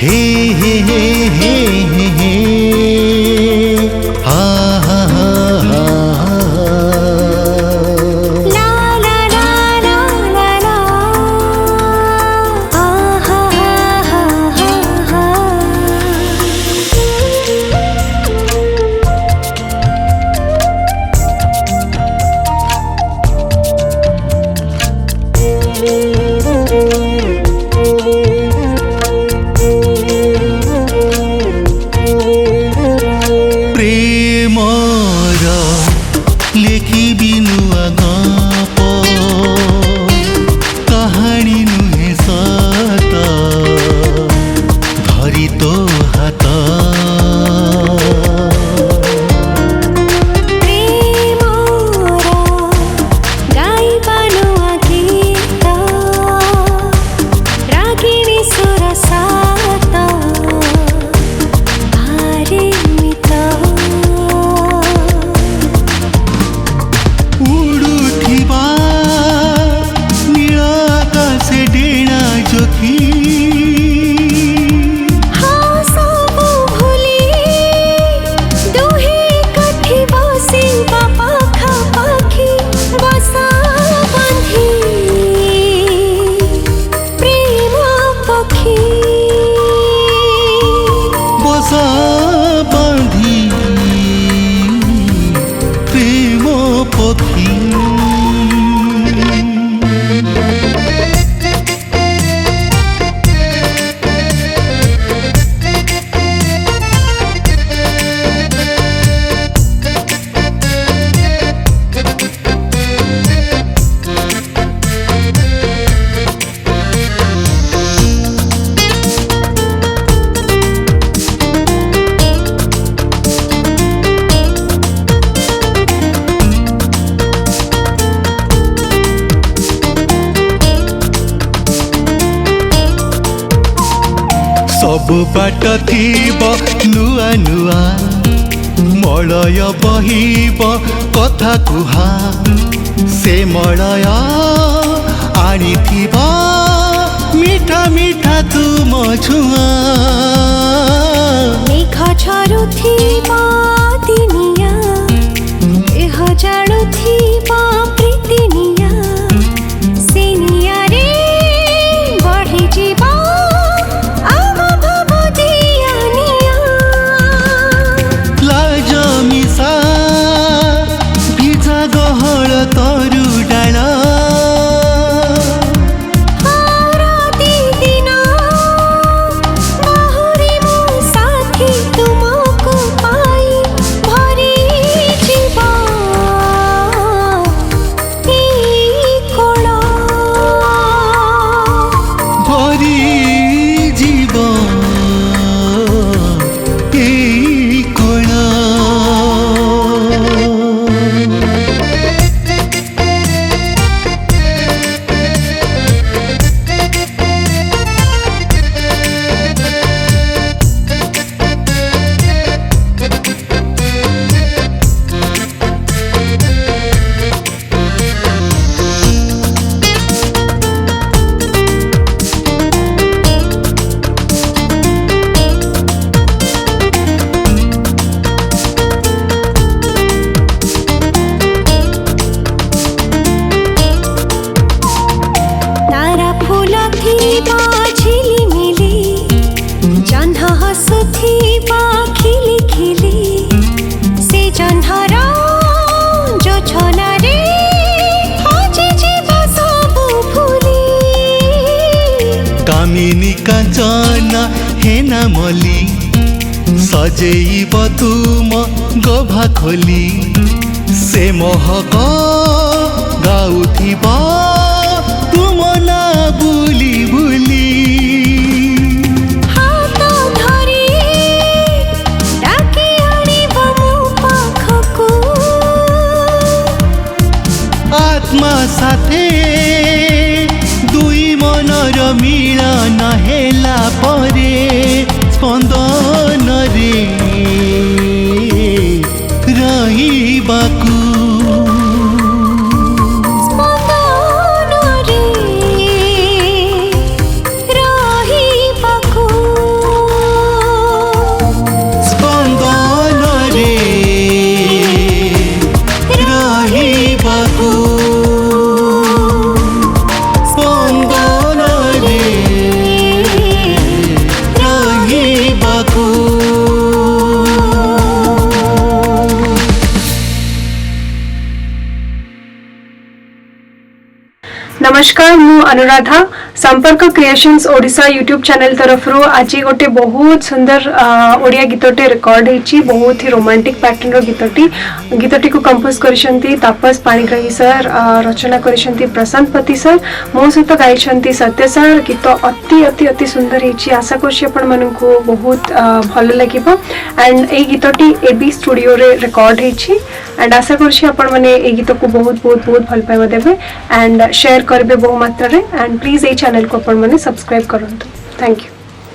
हे हे हे हे हे हे हा हा हा हा ला ला ला ला ला ला हा हा हा हा हा प्रेमर लेखिबि नुआ गप कहानी नुहे सत धरि तो हात बांधी प्रेम पक्षी सब बाट थीब नुआ नुआ मलय बहिब कथा कुहा से मलय आनिथिब मीठा मीठा तुम छुआ मेघ झरुथिब दिनिया देह जाडुथिब प्रीतिनिया सेनिया रे बढी जीव कामिनी कांचना हेना मली सजेब तुम गभा खोली से महक गाउथिब तुम ना बुली बुली हाथ धरी डाकी आनिब मो पाखकु आत्मा साथे दुई मनर मिलन हेला परे स्पंदन रे रहिबाकु स्पंदन रे रहिबाकु नमस्कार मु अनुराधा संपर्क क्रिएशंस ओडिशा यूट्यूब चैनल तरफ आज गोटे बहुत सुंदर ओडिया गीतटे रिकॉर्ड होती बहुत ही रोमांटिक पैटर्न रो गीतटी को कंपोज करिसेंती तापस पाणिग्राही सर रचना करिसेंती प्रशांत पति सर मो सहित गाइछंती सत्य सर गीत अति अति अति सुंदर होती आशा करछि आपण मानकु बहुत भल लागिबो एंड ए गीतटी एबी स्टूडियो रे रिकॉर्ड होती एंड आशा करछि आपण माने ए गीत को बहुत बहुत बहुत भल पाइबा देबे एंड शेयर करबे बहु मात्रा रे एंड प्लीज ए चैनल को अपन माने सब्सक्राइब करंतु थैंक यू।